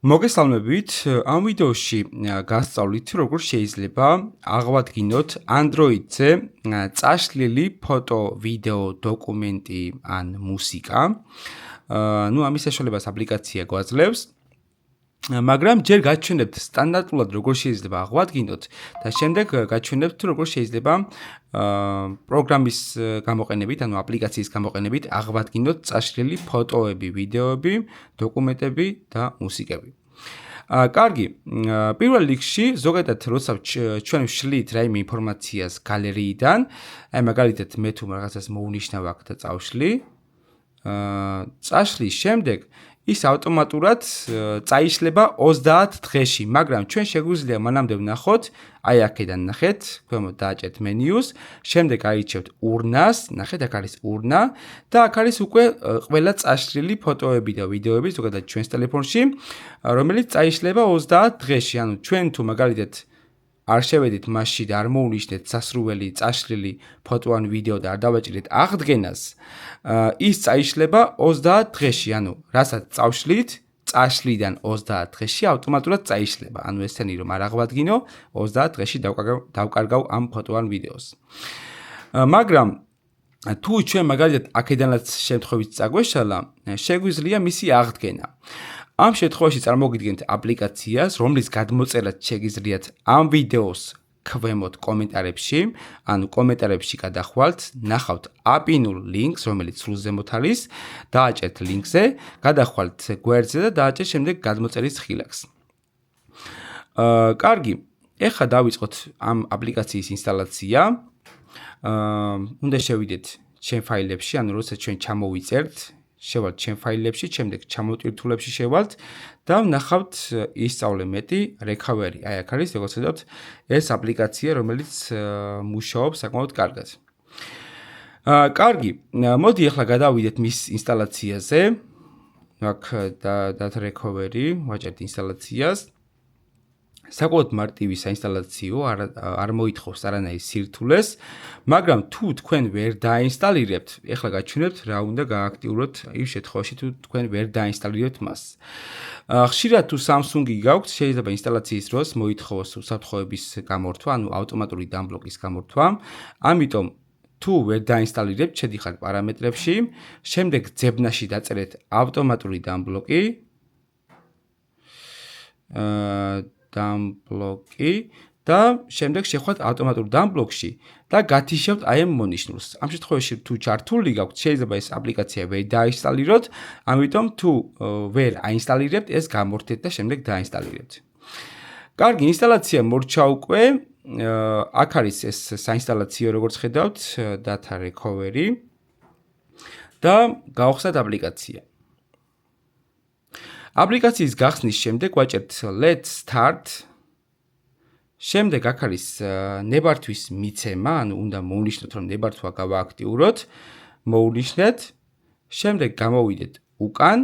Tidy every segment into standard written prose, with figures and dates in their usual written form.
მოგესალმებით, ამ ვიდეოში გასწავლით, როგორ შეიძლება აღვადგინოთ Android-ზე წაშლილი ფოტო, ვიდეო, დოკუმენტი ან მუსიკა. ამის საშუალებას აპლიკაცია გვაძლევს. მაგრამ ჯერ გაჩვენებთ სტანდარტულად როგორ შეიძლება აღვადგინოთ და შემდეგ გაჩვენებთ როგორ შეიძლება პროგრამის გამოყენებით, ანუ აპლიკაციის გამოყენებით აღვადგინოთ წაშლილი ფოტოები, ვიდეოები, დოკუმენტები და მუსიკები. კარგი, პირველ რიგში ზოგადად როცა ჩვენ ვშლით რაიმე ინფორმაციას გალერიიდან, აი მაგალითად მე თუ რაღაცას მოვნიშნავ აქ და წავშლი, წაშლის შემდეგ ის ავტომატურად წაიშლება 30 დღეში, მაგრამ ჩვენ შეგვიძლია მანამდე ვნახოთ, აი აქედან ნახეთ, ქვემოთ დააჭერთ მენიუს, შემდეგ აირჩევთ ურნას, ნახეთ აქ არის ურნა და აქ არის უკვე ყველა წაშლილი ფოტოები და ვიდეოები ზოგადად ჩვენს ტელეფონში, რომელიც წაიშლება 30 დღეში, ანუ ჩვენ თუ მაგალითად არ შევედით მასში და არ მოვნიშნეთ სასრუველი წაშლილი ფოტო ან ვიდეო და არ დავაჭირეთ აღდგენას, ის წაიშლება 30 დღეში, ანუ რასაც წავშლით, წაშლიდან 30 დღეში ავტომატურად წაიშლება. ანუ ესენი რომ არ აღვადგინო, 30 დღეში დავკარგავ ამ ფოტო ან ვიდეოს. მაგრამ თუ ჩვენ მაგალითად აქედანაც შემთხვევით წაგვეშალა, შეგვიძლია მისი აღდგენა. ამ შემთხვევაში წარმოგიდგენთ აპლიკაციას, რომლის გადმოწერაც შეგიძლიათ ამ ვიდეოს ქვემოთ კომენტარებში, ანუ კომენტარებში გადახვალთ, ნახავთ აპინულ ლინკს, რომელიც სულ ზემოთ არის, დააჭერთ ლინკზე, გადახვალთ გვერდზე და დააჭერთ შემდეგ გადმოწერის ხილაკს. კარგი, ეხლა დავიწყოთ ამ აპლიკაციის ინსტალაცია. უნდა შევიდეთ ჩვენ ფაილებში, ანუ როცა ჩვენ ჩამოვიწერთ, შევალთ ჩვენ ფაილებში, შემდეგ ჩამოტვირთულებში შევალთ და ვნახავთ ისწავლე მეტი recovery. აი აქ არის, როგორც ვთქვით, ეს აპლიკაცია, რომელიც მუშაობს საკმაოდ კარგად. კარგი, მოდი ახლა გადავიდეთ მის ინსტალაციაზე. აქ data recovery, ვაჭერთ ინსტალაციას. საკმაოდ მარტივი საინსტალაციო, არ მოითხოვს არანაირ სირთულეს, მაგრამ თუ თქვენ ვერ დაინსტალირებთ, ეხლა გაჩვენებთ რა უნდა გააქტიუროთ იმ შემთხვევაში თუ თქვენ ვერ დაინსტალირებთ მას. ხშირად თუ Samsung-ი გაქვთ, შეიძლება ინსტალაციის დროს მოითხოვოს უსაფრთხოების გამორთვა, ანუ ავტომატური დამბლოკის გამორთვა. ამიტომ თუ ვერ დაინსტალირებთ, შედიხართ პარამეტრებში, შემდეგ ძებნაში დაწერეთ ავტომატური დამბლოკი. და შემდეგ შეხვალთ ავტომატურ დამბლოკში და გათიშებთ აი ამ მონიშნულს. ამ შემთხვევაში თუ ჩართული გაქვთ, შეიძლება ეს აპლიკაცია ვერ დაინსტალიროთ, ამიტომ თუ ვერ აინსტალირებთ, ეს გამორთეთ და შემდეგ დაინსტალირებთ. კარგი, ინსტალაცია მორჩა უკვე. აქ არის ეს საინსტალაციო, როგორც ხედავთ, data recovery და გავხსნათ აპლიკაცია. აპლიკაციის გახსნის შემდეგ ვაჭერთ let's start. შემდეგ აქ არის ნებართვის მიცემა, ანუ უნდა მოვნიშნოთ, რომ ნებართვა გავააქტიუროთ. მოვნიშნეთ, შემდეგ გამოვიდეთ უკან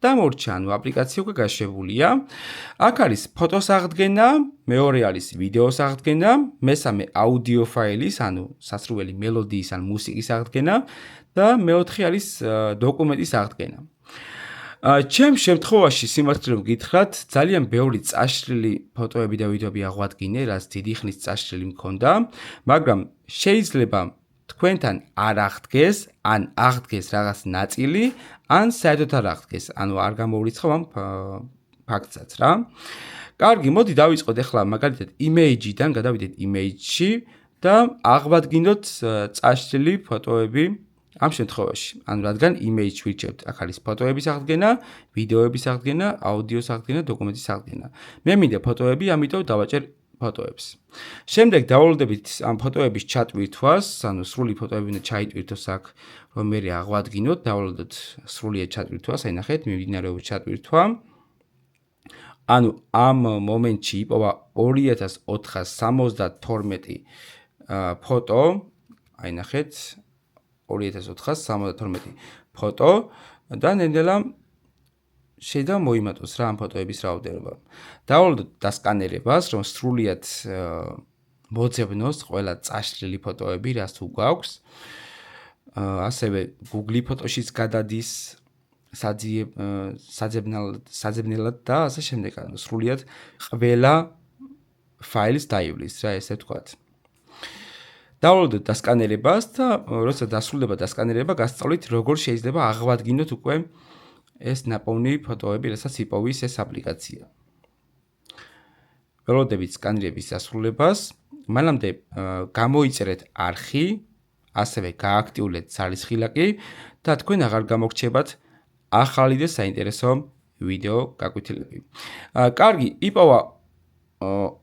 და მორჩა, ანუ აპლიკაცია უკვე გაშვებულია. აქ არის ფოტოს აღდგენა, მეორე არის ვიდეოს აღდგენა, მესამე აუდიო ფაილის, ანუ სასრუველი მელოდიის ან მუსიკის აღდგენა და მეოთხე არის დოკუმენტის აღდგენა. ჩემ შემთხვევაში სიმართლე რომ გითხრათ, ძალიან ბევრი წაშლილი ფოტოები და ვიდეოები აღვადგინე, რაც დიდი ხნის წაშლილი მქონდა, მაგრამ შეიძლება თქვენთან არ აღდგეს, ან აღდგეს რაღაც ნაწილი, ან საერთოდ არ აღდგეს, ანუ არ გამოვრიცხავ ამ ფაქტსაც რა. კარგი, მოდი დავიწყოთ ახლა მაგალითად image-დან, გადავიდეთ image-ში და აღვადგინოთ წაშლილი ფოტოები. ამ შემთხვევაში, ანუ რადგან image ვირჩევთ, აქ არის ფოტოების აღდგენა, ვიდეოების აღდგენა, აუდიოს აღდგენა, დოკუმენტის აღდგენა. მე მინდა ფოტოები, ამიტომ დავაჭერ ფოტოებს. შემდეგ დავალოდებით ამ ფოტოების ჩატვირთვას, ანუ სრული ფოტოები უნდა ჩაიტვირთოს აქ, რომ მე აღვადგინოთ, დავალოდოთ სრულიად ჩატვირთვას, აი ნახეთ, მიმდინარეობს ჩატვირთვა. ანუ ამ მომენტში იპოვა 2472 ფოტო, აი ნახეთ, 2472 ფოტო და ნენდელა შეიძლება მოიმატოს რა ამ ფოტოების რაოდენობა. დავალოდოთ დასკანერებას, რომ სრულიად მოძებნოს ყველა წაშლილი ფოტოები, რაც თუ გვაქვს. ასევე Google ფოტოშიც გადადის საძებნელად და ასე შემდეგ. სრულიად ყველა ფაილს დაივლის რა ესე ვთქვათ. დავუყუროთ დასკანერებას და როცა დასრულდება დასკანერება, გასწავლით როგორ შეიძლება აღვადგინოთ უკვე ეს ნაპოვნი ფოტოები, რასაც იპოვის ეს აპლიკაცია. ველოდებით სკანირების დასრულებას, მანამდე გამოიწერეთ არხი, ასევე გააქტიულეთ ძალისხილაკი და თქვენ აღარ გამოგრჩებათ ახალი და საინტერესო ვიდეო გაკვეთილები. კარგი, იპოვა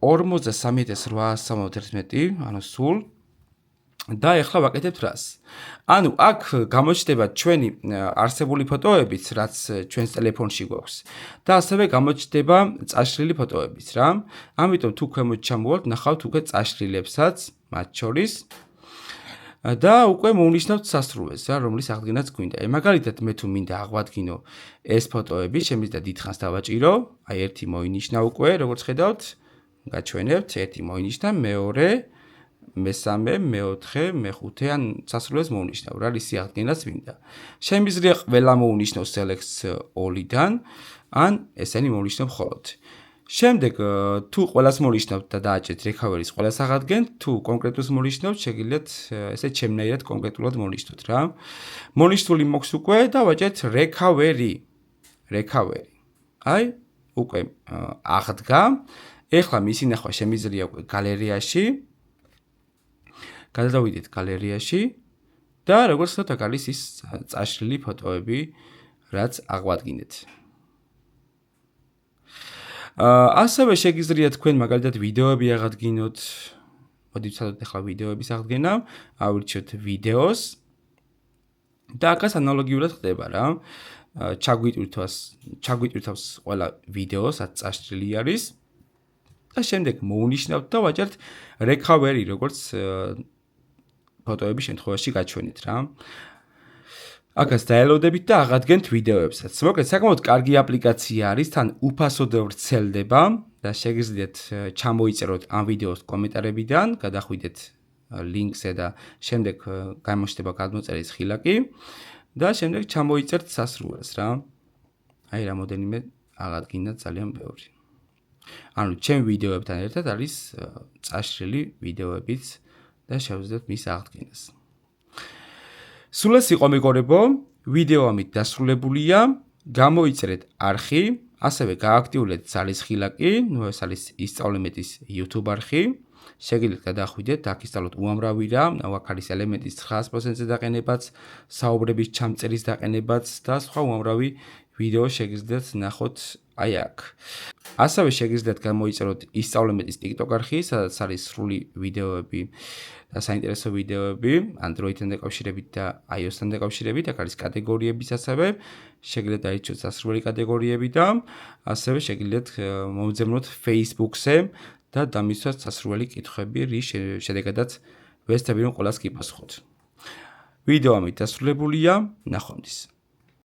43871, ანუ სულ და ეხლა ვაკეთებთ რას? ანუ აქ გამოჩნდება ჩვენი არსებული ფოტოებიც, რაც ჩვენს ტელეფონში გვაქვს და ასევე გამოჩნდება წაშლილი ფოტოებიც რა. ამიტომ თუ ქვემოთ ჩამოვალთ, ნახავთ უკვე წაშლილებსაც მათ შორის და უკვე მოვნიშნავთ სასრულეს რა, რომლის აღდგენაც გვინდა. მაგალითად მე თუ მინდა აღვადგინო ეს ფოტოები, შემიძლია დიდხანს დავაჭირო, აი ერთი მოინიშნა უკვე, როგორც ხედავთ, გაჩვენებთ, ერთი მოინიშნა, მეორე, მესამე, მეოთხე, მეხუთე, ან სასრულეს მოვნიშნავ რა, რისი აღდგენაც მინდა. შემიძლია ყველა მოვნიშნო select all-დან, ან ესენი მოვნიშნო მხოლოდ. შემდეგ თუ ყველას მოვნიშნავთ და დააჭერთ recovery-ს ყველას აღადგენთ, თუ კონკრეტულს მოვნიშნავთ, შეგიძლიათ ესე ჩემნაირად კონკრეტულად მოვნიშნოთ რა. მოვნიშნული მოქვს უკვე და ვაჭერთ recovery. აი, უკვე აღდგა. ეხლა მისი ნახვა შემიძლია უკვე გალერეაში. გადავიდეთ გალერეაში და როგორც ხედავთ, აქ არის ის წაშლილი ფოტოები, რაც აღვადგინეთ. ასევე შეგიძლია თქვენ მაგალითად ვიდეოები აღადგინოთ. მოდი ვცადოთ ახლა ვიდეოების აღდგენა, ავირჩიოთ ვიდეოს და აქაც ანალოგიურად ხდება რა. ჩაგვიტვირთავს ყველა ვიდეო, რაც წაშლილი არის და შემდეგ მოვნიშნავთ და ვაჭერთ recovery, როგორც ფოტოების შემთხვევაში გაჩვენეთ რა. აქაც დაელოდებით და აღადგენთ ვიდეოებსაც. მოკლედ, საკმაოდ კარგი აპლიკაცია არის, თან უფასოდ ვრცელდება და შეგიძლიათ ჩამოიწეროთ ამ ვიდეოს კომენტარებიდან, გადახვიდეთ ლინკზე და შემდეგ გამოჩნდება გადმოწერის ხილაკი და შემდეგ ჩამოიწერთ სასრულეს რა. აი რამოდენიმე აღადგინა ძალიან ბევრი. ანუ ჩემ ვიდეოებთან ერთად არის წაშლილი ვიდეოებიც და შევძლებთ მის აღდგენას. სულ ეს იყო მეგობრებო, ვიდეო ამით დასრულებულია, გამოიწერეთ არხი, ასევე გააქტიულეთ ძალისხილაკი, ნუ ეს არის ისწავლემეტის YouTube არხი, შეგიძლიათ გადახვიდეთ, დაგისწავლოთ უამრავი რამ, აქ არის ელემენტის 900%-ზე დაყენებაც, საუბრების ჩამწერის დაყენებაც და სხვა უამრავი ვიდეო შეგიძლიათ ნახოთ აი აქ. ასევე შეგიძლიათ გამოიწეროთ ისწავლემეტის TikTok არხი, სადაც არის სრული ვიდეოები და საინტერესო ვიდეოები Android-თან დაკავშირებით და iOS-თან დაკავშირებით, აქ არის კატეგორიებიც ასევე, შეგიძლიათ დაიჭიროთ სასრული კატეგორიები და ასევე შეგიძლიათ მომძებნოთ Facebook-ზე და დამისვათ სასრული კითხვები, რის შედეგადაც ვეცდები რომ ყველას გიპასუხოთ. ვიდეო ამით დასრულებულია, ნახვამდის.